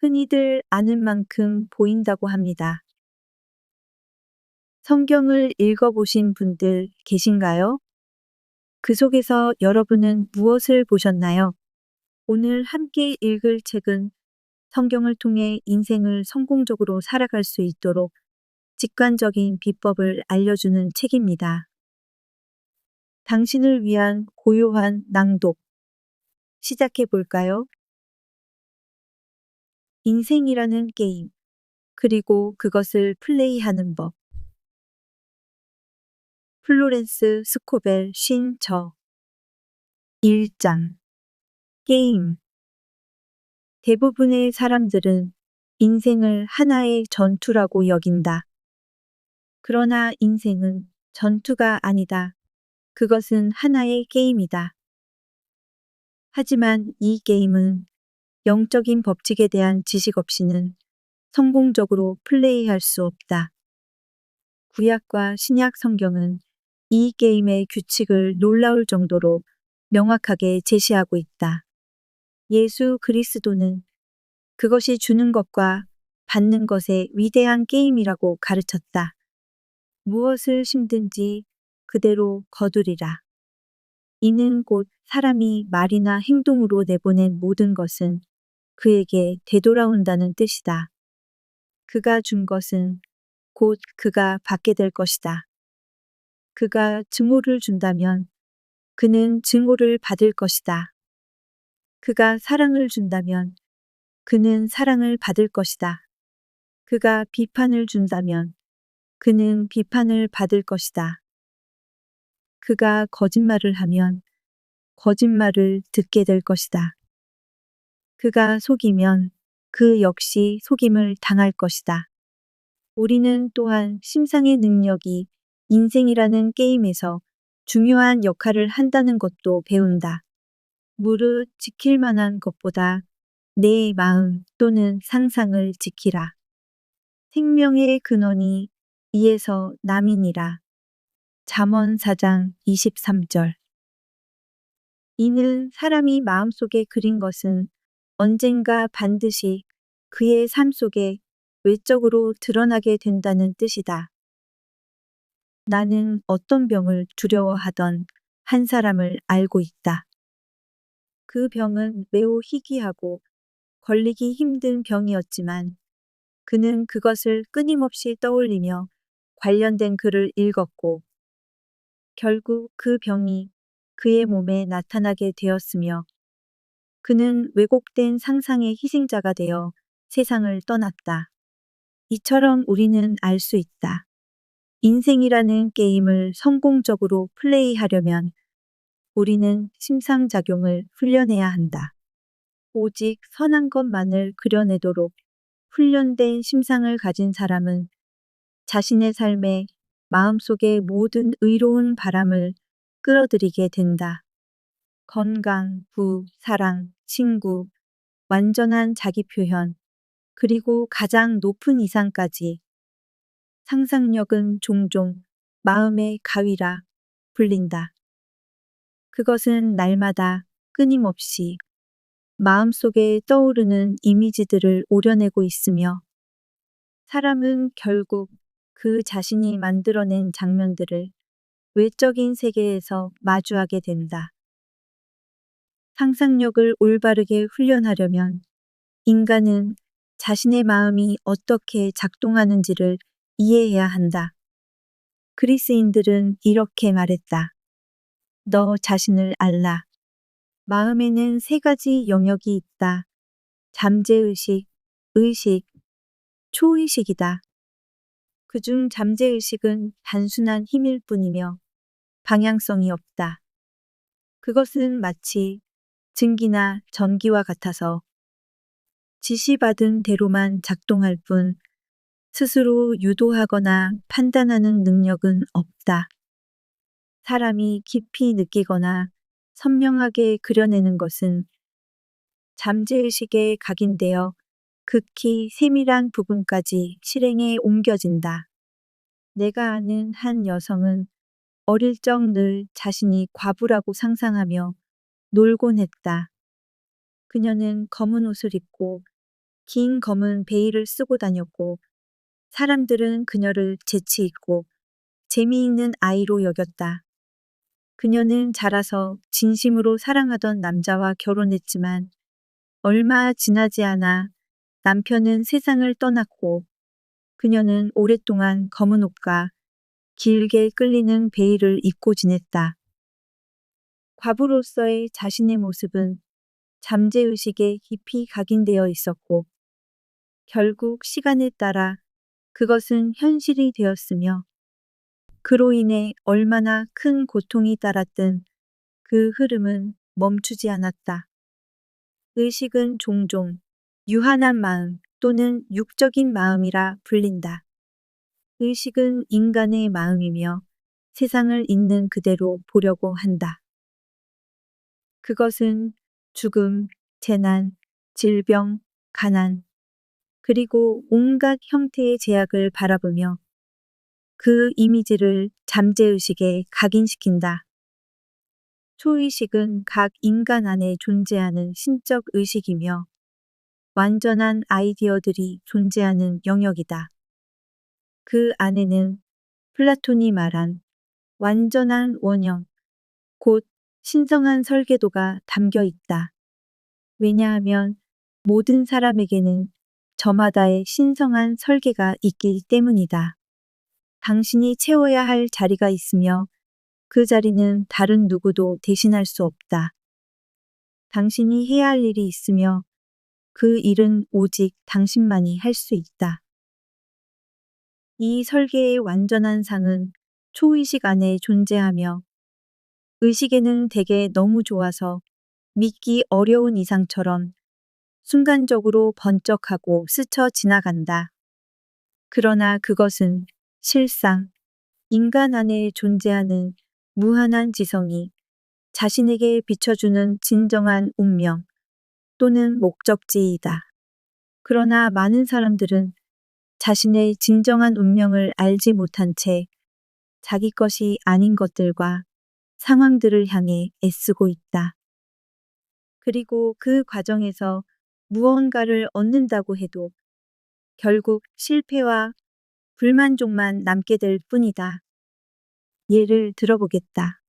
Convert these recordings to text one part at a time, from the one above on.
흔히들 아는 만큼 보인다고 합니다. 성경을 읽어보신 분들 계신가요? 그 속에서 여러분은 무엇을 보셨나요? 오늘 함께 읽을 책은 성경을 통해 인생을 성공적으로 살아갈 수 있도록 직관적인 비법을 알려주는 책입니다. 당신을 위한 고요한 낭독. 시작해 볼까요? 인생이라는 게임, 그리고 그것을 플레이하는 법. 플로렌스 스코벨 신저 1장 게임. 대부분의 사람들은 인생을 하나의 전투라고 여긴다. 그러나 인생은 전투가 아니다. 그것은 하나의 게임이다. 하지만 이 게임은 영적인 법칙에 대한 지식 없이는 성공적으로 플레이할 수 없다. 구약과 신약 성경은 이 게임의 규칙을 놀라울 정도로 명확하게 제시하고 있다. 예수 그리스도는 그것이 주는 것과 받는 것의 위대한 게임이라고 가르쳤다. 무엇을 심든지 그대로 거두리라. 이는 곧 사람이 말이나 행동으로 내보낸 모든 것은 그에게 되돌아온다는 뜻이다. 그가 준 것은 곧 그가 받게 될 것이다. 그가 증오를 준다면 그는 증오를 받을 것이다. 그가 사랑을 준다면 그는 사랑을 받을 것이다. 그가 비판을 준다면 그는 비판을 받을 것이다. 그가 거짓말을 하면 거짓말을 듣게 될 것이다. 그가 속이면 그 역시 속임을 당할 것이다. 우리는 또한 심상의 능력이 인생이라는 게임에서 중요한 역할을 한다는 것도 배운다. 무릇 지킬 만한 것보다 내 마음 또는 상상을 지키라. 생명의 근원이 이에서 남이니라. 잠언 4장 23절. 이는 사람이 마음속에 그린 것은 언젠가 반드시 그의 삶 속에 외적으로 드러나게 된다는 뜻이다. 나는 어떤 병을 두려워하던 한 사람을 알고 있다. 그 병은 매우 희귀하고 걸리기 힘든 병이었지만 그는 그것을 끊임없이 떠올리며 관련된 글을 읽었고 결국 그 병이 그의 몸에 나타나게 되었으며 그는 왜곡된 상상의 희생자가 되어 세상을 떠났다. 이처럼 우리는 알 수 있다. 인생이라는 게임을 성공적으로 플레이하려면 우리는 심상작용을 훈련해야 한다. 오직 선한 것만을 그려내도록 훈련된 심상을 가진 사람은 자신의 삶에 마음속의 모든 의로운 바람을 끌어들이게 된다. 건강, 부, 사랑, 친구, 완전한 자기 표현, 그리고 가장 높은 이상까지. 상상력은 종종 마음의 가위라 불린다. 그것은 날마다 끊임없이 마음속에 떠오르는 이미지들을 오려내고 있으며 사람은 결국 그 자신이 만들어낸 장면들을 외적인 세계에서 마주하게 된다. 상상력을 올바르게 훈련하려면 인간은 자신의 마음이 어떻게 작동하는지를 이해해야 한다. 그리스인들은 이렇게 말했다. 너 자신을 알라. 마음에는 세 가지 영역이 있다. 잠재의식, 의식, 초의식이다. 그중 잠재의식은 단순한 힘일 뿐이며 방향성이 없다. 그것은 마치 증기나 전기와 같아서 지시받은 대로만 작동할 뿐 스스로 유도하거나 판단하는 능력은 없다. 사람이 깊이 느끼거나 선명하게 그려내는 것은 잠재의식에 각인되어 극히 세밀한 부분까지 실행에 옮겨진다. 내가 아는 한 여성은 어릴 적 늘 자신이 과부라고 상상하며 놀곤 했다. 그녀는 검은 옷을 입고 긴 검은 베일을 쓰고 다녔고 사람들은 그녀를 재치 있고 재미있는 아이로 여겼다. 그녀는 자라서 진심으로 사랑하던 남자와 결혼했지만 얼마 지나지 않아 남편은 세상을 떠났고 그녀는 오랫동안 검은 옷과 길게 끌리는 베일을 입고 지냈다. 과부로서의 자신의 모습은 잠재의식에 깊이 각인되어 있었고 결국 시간에 따라 그것은 현실이 되었으며 그로 인해 얼마나 큰 고통이 따랐든 그 흐름은 멈추지 않았다. 의식은 종종 유한한 마음 또는 육적인 마음이라 불린다. 의식은 인간의 마음이며 세상을 있는 그대로 보려고 한다. 그것은 죽음, 재난, 질병, 가난, 그리고 온갖 형태의 제약을 바라보며 그 이미지를 잠재의식에 각인시킨다. 초의식은 각 인간 안에 존재하는 신적 의식이며 완전한 아이디어들이 존재하는 영역이다. 그 안에는 플라톤이 말한 완전한 원형, 곧 신성한 설계도가 담겨 있다. 왜냐하면 모든 사람에게는 저마다의 신성한 설계가 있기 때문이다. 당신이 채워야 할 자리가 있으며 그 자리는 다른 누구도 대신할 수 없다. 당신이 해야 할 일이 있으며 그 일은 오직 당신만이 할 수 있다. 이 설계의 완전한 상은 초의식 안에 존재하며 의식에는 대개 너무 좋아서 믿기 어려운 이상처럼 순간적으로 번쩍하고 스쳐 지나간다. 그러나 그것은 실상 인간 안에 존재하는 무한한 지성이 자신에게 비춰주는 진정한 운명 또는 목적지이다. 그러나 많은 사람들은 자신의 진정한 운명을 알지 못한 채 자기 것이 아닌 것들과 상황들을 향해 애쓰고 있다. 그리고 그 과정에서 무언가를 얻는다고 해도 결국 실패와 불만족만 남게 될 뿐이다. 예를 들어보겠다.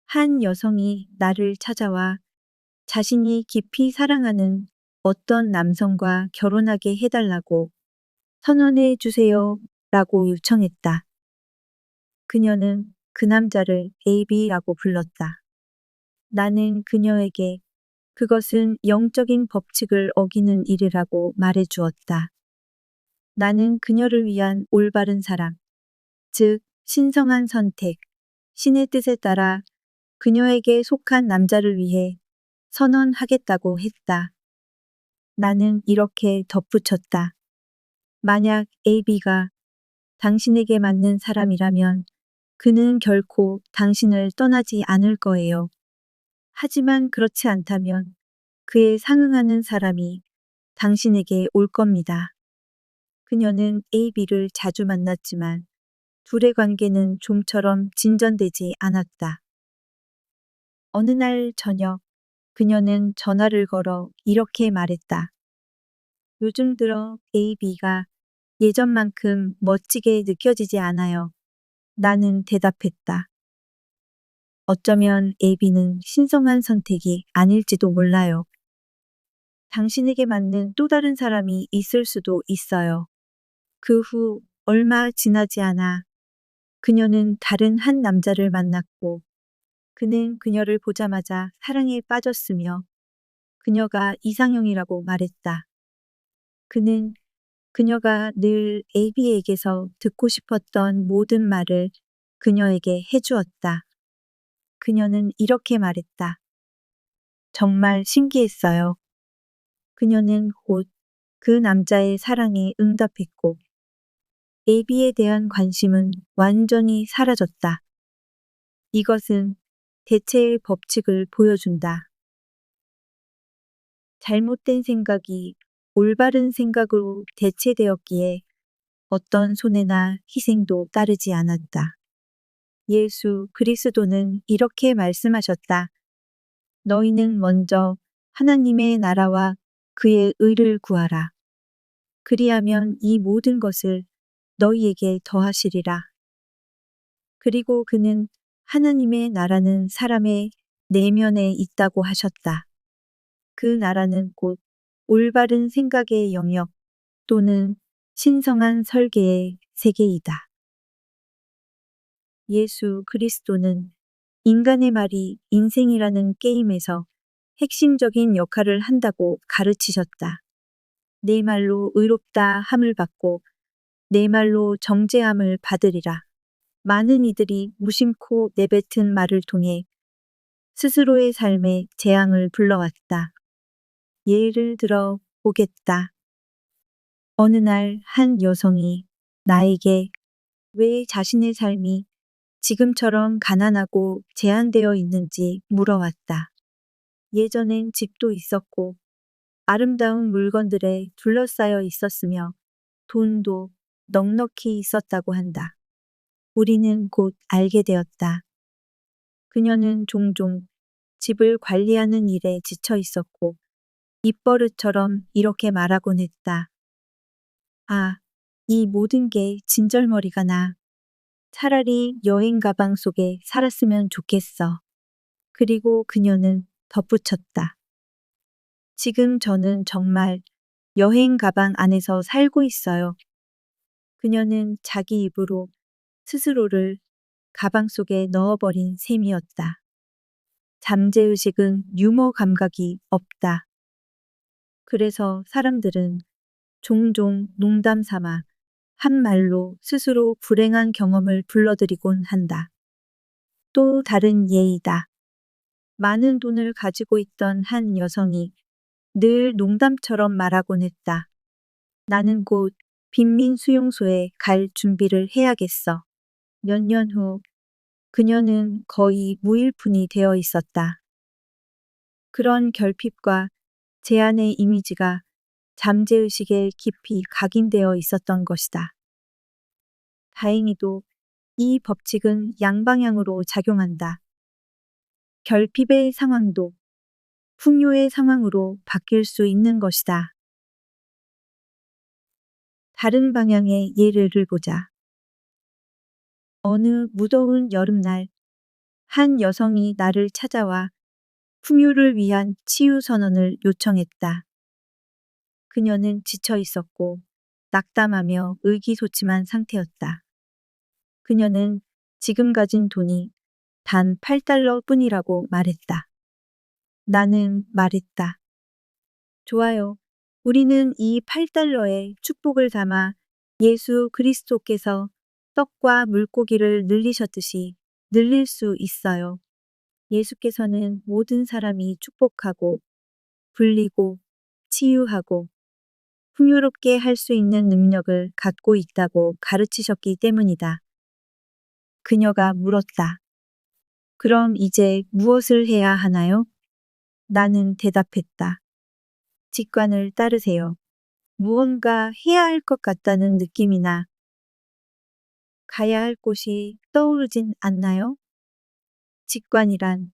한 여성이 나를 찾아와 자신이 깊이 사랑하는 어떤 남성과 결혼하게 해달라고 선언해 주세요 라고 요청했다. 그녀는 그 남자를 AB라고 불렀다. 나는 그녀에게 그것은 영적인 법칙을 어기는 일이라고 말해 주었다. 나는 그녀를 위한 올바른 사람, 즉 신성한 선택, 신의 뜻에 따라 그녀에게 속한 남자를 위해 선언하겠다고 했다. 나는 이렇게 덧붙였다. 만약 AB가 당신에게 맞는 사람이라면 그는 결코 당신을 떠나지 않을 거예요. 하지만 그렇지 않다면 그에 상응하는 사람이 당신에게 올 겁니다. 그녀는 AB를 자주 만났지만 둘의 관계는 좀처럼 진전되지 않았다. 어느 날 저녁 그녀는 전화를 걸어 이렇게 말했다. 요즘 들어 AB가 예전만큼 멋지게 느껴지지 않아요. 나는 대답했다. 어쩌면 AB는 신성한 선택이 아닐지도 몰라요. 당신에게 맞는 또 다른 사람이 있을 수도 있어요. 그 후 얼마 지나지 않아 그녀는 다른 한 남자를 만났고 그는 그녀를 보자마자 사랑에 빠졌으며 그녀가 이상형이라고 말했다. 그는 그녀가 늘 AB에게서 듣고 싶었던 모든 말을 그녀에게 해주었다. 그녀는 이렇게 말했다. 정말 신기했어요. 그녀는 곧 그 남자의 사랑에 응답했고 AB에 대한 관심은 완전히 사라졌다. 이것은 대체의 법칙을 보여준다. 잘못된 생각이 올바른 생각으로 대체되었기에 어떤 손해나 희생도 따르지 않았다. 예수 그리스도는 이렇게 말씀하셨다. 너희는 먼저 하나님의 나라와 그의 의를 구하라. 그리하면 이 모든 것을 너희에게 더하시리라. 그리고 그는 하나님의 나라는 사람의 내면에 있다고 하셨다. 그 나라는 곧 올바른 생각의 영역 또는 신성한 설계의 세계이다. 예수 그리스도는 인간의 말이 인생이라는 게임에서 핵심적인 역할을 한다고 가르치셨다. 내 말로 의롭다 함을 받고 내 말로 정죄함을 받으리라. 많은 이들이 무심코 내뱉은 말을 통해 스스로의 삶에 재앙을 불러왔다. 예를 들어 보겠다. 어느 날 한 여성이 나에게 왜 자신의 삶이 지금처럼 가난하고 제한되어 있는지 물어왔다. 예전엔 집도 있었고 아름다운 물건들에 둘러싸여 있었으며 돈도 넉넉히 있었다고 한다. 우리는 곧 알게 되었다. 그녀는 종종 집을 관리하는 일에 지쳐 있었고 입버릇처럼 이렇게 말하곤 했다. 아, 이 모든 게 진절머리가 나. 차라리 여행 가방 속에 살았으면 좋겠어. 그리고 그녀는 덧붙였다. 지금 저는 정말 여행 가방 안에서 살고 있어요. 그녀는 자기 입으로 스스로를 가방 속에 넣어버린 셈이었다. 잠재의식은 유머 감각이 없다. 그래서 사람들은 종종 농담 삼아 한 말로 스스로 불행한 경험을 불러들이곤 한다. 또 다른 예이다. 많은 돈을 가지고 있던 한 여성이 늘 농담처럼 말하곤 했다. 나는 곧 빈민 수용소에 갈 준비를 해야겠어. 몇 년 후 그녀는 거의 무일푼이 되어 있었다. 그런 결핍과 제한의 이미지가 잠재의식에 깊이 각인되어 있었던 것이다. 다행히도 이 법칙은 양방향으로 작용한다. 결핍의 상황도 풍요의 상황으로 바뀔 수 있는 것이다. 다른 방향의 예를 보자. 어느 무더운 여름날, 한 여성이 나를 찾아와 풍요를 위한 치유 선언을 요청했다. 그녀는 지쳐 있었고 낙담하며 의기소침한 상태였다. 그녀는 지금 가진 돈이 단 8달러 뿐이라고 말했다. 나는 말했다. 좋아요. 우리는 이 8달러에 축복을 담아 예수 그리스도께서 떡과 물고기를 늘리셨듯이 늘릴 수 있어요. 예수께서는 모든 사람이 축복하고 불리고 치유하고 풍요롭게 할 수 있는 능력을 갖고 있다고 가르치셨기 때문이다. 그녀가 물었다. 그럼 이제 무엇을 해야 하나요? 나는 대답했다. 직관을 따르세요. 무언가 해야 할 것 같다는 느낌이나 가야 할 곳이 떠오르진 않나요? 직관이란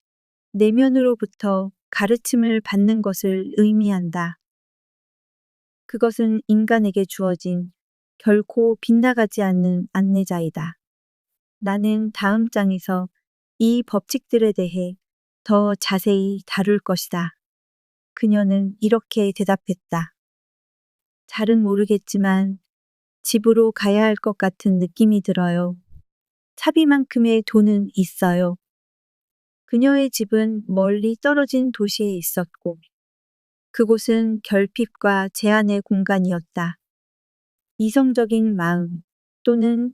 내면으로부터 가르침을 받는 것을 의미한다. 그것은 인간에게 주어진 결코 빗나가지 않는 안내자이다. 나는 다음 장에서 이 법칙들에 대해 더 자세히 다룰 것이다. 그녀는 이렇게 대답했다. 잘은 모르겠지만 집으로 가야 할 것 같은 느낌이 들어요. 차비만큼의 돈은 있어요. 그녀의 집은 멀리 떨어진 도시에 있었고 그곳은 결핍과 제한의 공간이었다. 이성적인 마음 또는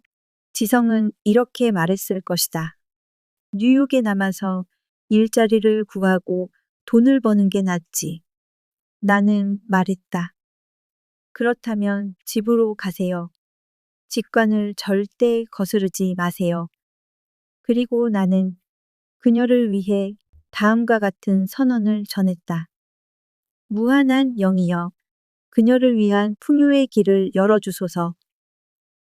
지성은 이렇게 말했을 것이다. 뉴욕에 남아서 일자리를 구하고 돈을 버는 게 낫지. 나는 말했다. 그렇다면 집으로 가세요. 직관을 절대 거스르지 마세요. 그리고 나는 그녀를 위해 다음과 같은 선언을 전했다. 무한한 영이여, 그녀를 위한 풍요의 길을 열어주소서.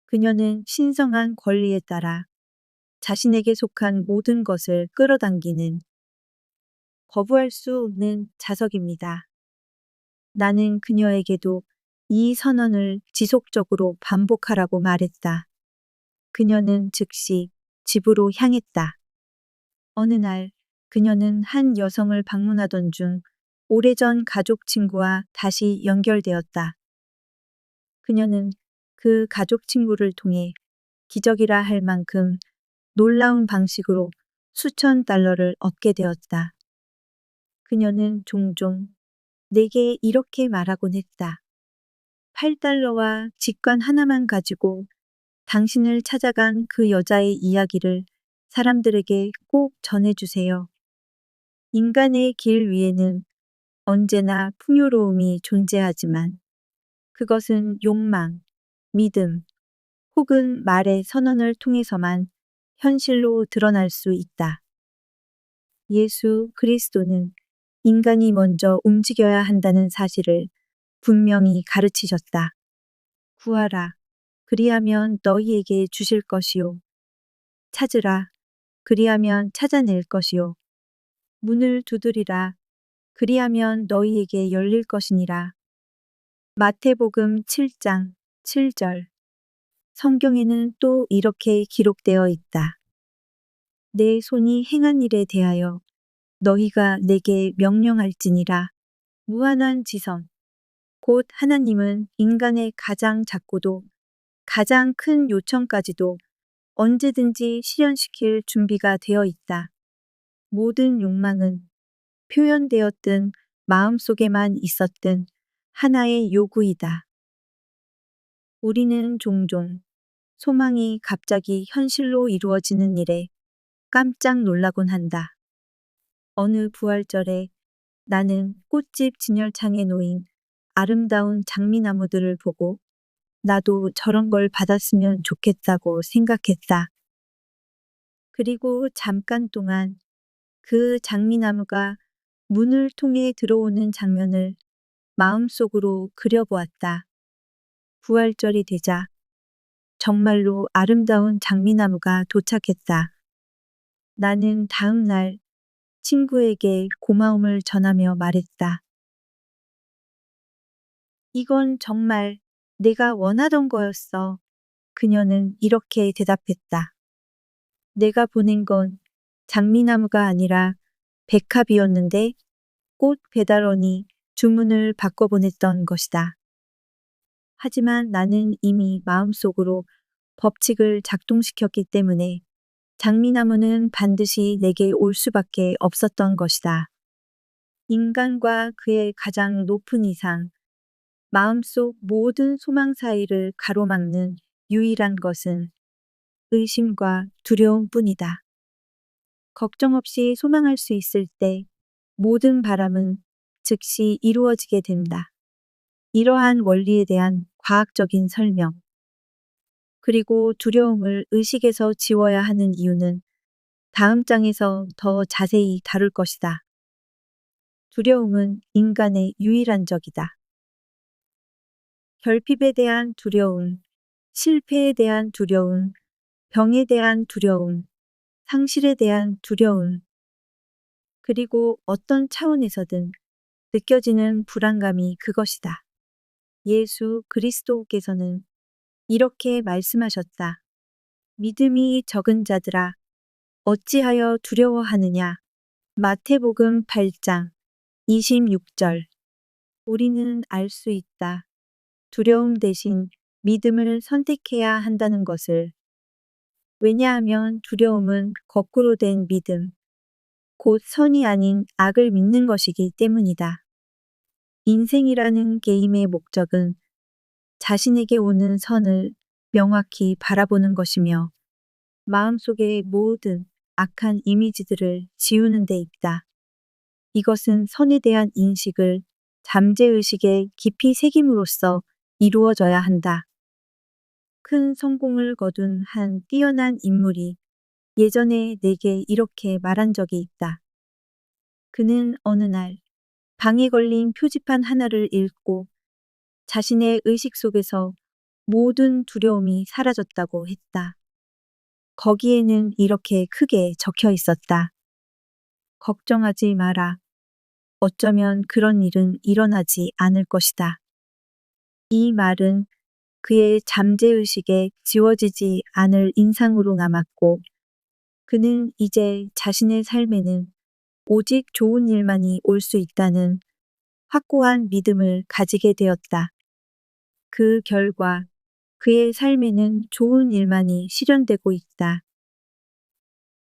그녀는 신성한 권리에 따라 자신에게 속한 모든 것을 끌어당기는 거부할 수 없는 자석입니다. 나는 그녀에게도 이 선언을 지속적으로 반복하라고 말했다. 그녀는 즉시 집으로 향했다. 어느 날 그녀는 한 여성을 방문하던 중 오래전 가족 친구와 다시 연결되었다. 그녀는 그 가족 친구를 통해 기적이라 할 만큼 놀라운 방식으로 수천 달러를 얻게 되었다. 그녀는 종종 내게 이렇게 말하곤 했다. 8달러와 직관 하나만 가지고 당신을 찾아간 그 여자의 이야기를 사람들에게 꼭 전해주세요. 인간의 길 위에는 언제나 풍요로움이 존재하지만 그것은 욕망, 믿음, 혹은 말의 선언을 통해서만 현실로 드러날 수 있다. 예수 그리스도는 인간이 먼저 움직여야 한다는 사실을 분명히 가르치셨다. 구하라. 그리하면 너희에게 주실 것이요. 찾으라. 그리하면 찾아낼 것이요. 문을 두드리라. 그리하면 너희에게 열릴 것이니라. 마태복음 7장 7절. 성경에는 또 이렇게 기록되어 있다. 내 손이 행한 일에 대하여 너희가 내게 명령할지니라. 무한한 지성. 곧 하나님은 인간의 가장 작고도 가장 큰 요청까지도 언제든지 실현시킬 준비가 되어 있다. 모든 욕망은 표현되었든 마음속에만 있었든 하나의 요구이다. 우리는 종종 소망이 갑자기 현실로 이루어지는 일에 깜짝 놀라곤 한다. 어느 부활절에 나는 꽃집 진열창에 놓인 아름다운 장미나무들을 보고 나도 저런 걸 받았으면 좋겠다고 생각했다. 그리고 잠깐 동안 그 장미나무가 문을 통해 들어오는 장면을 마음속으로 그려보았다. 부활절이 되자 정말로 아름다운 장미나무가 도착했다. 나는 다음 날 친구에게 고마움을 전하며 말했다. 이건 정말 내가 원하던 거였어. 그녀는 이렇게 대답했다. 내가 보낸 건 장미나무가 아니라 백합이었는데 꽃 배달원이 주문을 바꿔 보냈던 것이다. 하지만 나는 이미 마음속으로 법칙을 작동시켰기 때문에 장미나무는 반드시 내게 올 수밖에 없었던 것이다. 인간과 그의 가장 높은 이상, 마음속 모든 소망 사이를 가로막는 유일한 것은 의심과 두려움뿐이다. 걱정 없이 소망할 수 있을 때 모든 바람은 즉시 이루어지게 된다. 이러한 원리에 대한 과학적인 설명, 그리고 두려움을 의식에서 지워야 하는 이유는 다음 장에서 더 자세히 다룰 것이다. 두려움은 인간의 유일한 적이다. 결핍에 대한 두려움, 실패에 대한 두려움, 병에 대한 두려움, 상실에 대한 두려움, 그리고 어떤 차원에서든 느껴지는 불안감이 그것이다. 예수 그리스도께서는 이렇게 말씀하셨다. 믿음이 적은 자들아, 어찌하여 두려워하느냐? 마태복음 8장 26절. 우리는 알 수 있다. 두려움 대신 믿음을 선택해야 한다는 것을. 왜냐하면 두려움은 거꾸로 된 믿음, 곧 선이 아닌 악을 믿는 것이기 때문이다. 인생이라는 게임의 목적은 자신에게 오는 선을 명확히 바라보는 것이며 마음속의 모든 악한 이미지들을 지우는 데 있다. 이것은 선에 대한 인식을 잠재의식에 깊이 새김으로써 이루어져야 한다. 큰 성공을 거둔 한 뛰어난 인물이 예전에 내게 이렇게 말한 적이 있다. 그는 어느 날 방에 걸린 표지판 하나를 읽고 자신의 의식 속에서 모든 두려움이 사라졌다고 했다. 거기에는 이렇게 크게 적혀 있었다. 걱정하지 마라. 어쩌면 그런 일은 일어나지 않을 것이다. 이 말은 그의 잠재의식에 지워지지 않을 인상으로 남았고, 그는 이제 자신의 삶에는 오직 좋은 일만이 올 수 있다는 확고한 믿음을 가지게 되었다. 그 결과 그의 삶에는 좋은 일만이 실현되고 있다.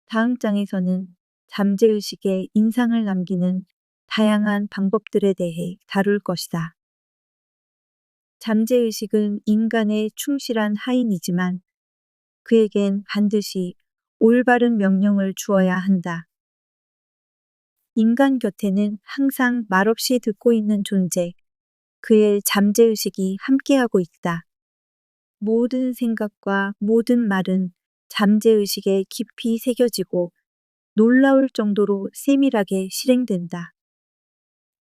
다음 장에서는 잠재의식에 인상을 남기는 다양한 방법들에 대해 다룰 것이다. 잠재의식은 인간의 충실한 하인이지만 그에겐 반드시 올바른 명령을 주어야 한다. 인간 곁에는 항상 말없이 듣고 있는 존재, 그의 잠재의식이 함께하고 있다. 모든 생각과 모든 말은 잠재의식에 깊이 새겨지고 놀라울 정도로 세밀하게 실행된다.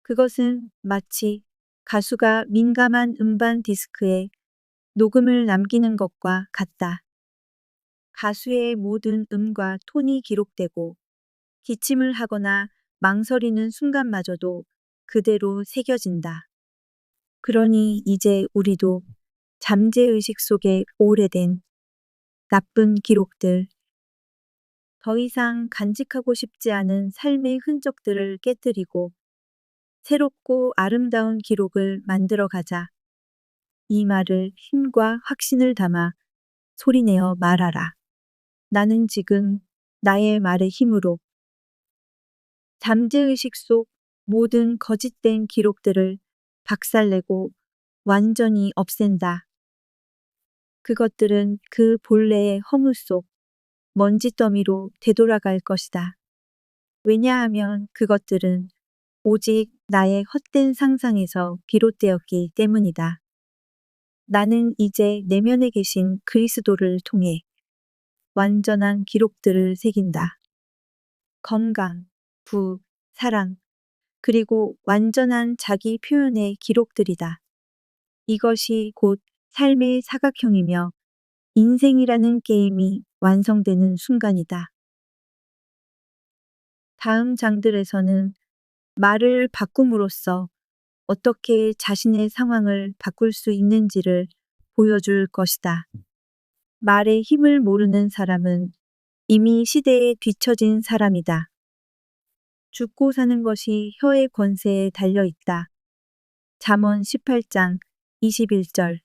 그것은 마치 가수가 민감한 음반 디스크에 녹음을 남기는 것과 같다. 가수의 모든 음과 톤이 기록되고 기침을 하거나 망설이는 순간마저도 그대로 새겨진다. 그러니 이제 우리도 잠재의식 속에 오래된 나쁜 기록들, 더 이상 간직하고 싶지 않은 삶의 흔적들을 깨뜨리고 새롭고 아름다운 기록을 만들어 가자. 이 말을 힘과 확신을 담아 소리내어 말하라. 나는 지금 나의 말의 힘으로 잠재의식 속 모든 거짓된 기록들을 박살내고 완전히 없앤다. 그것들은 그 본래의 허무 속 먼지더미로 되돌아갈 것이다. 왜냐하면 그것들은 오직 나의 헛된 상상에서 비롯되었기 때문이다. 나는 이제 내면에 계신 그리스도를 통해 완전한 기록들을 새긴다. 건강, 부, 사랑, 그리고 완전한 자기 표현의 기록들이다. 이것이 곧 삶의 사각형이며 인생이라는 게임이 완성되는 순간이다. 다음 장들에서는 말을 바꿈으로써 어떻게 자신의 상황을 바꿀 수 있는지를 보여줄 것이다. 말의 힘을 모르는 사람은 이미 시대에 뒤처진 사람이다. 죽고 사는 것이 혀의 권세에 달려 있다. 잠언 18장 21절.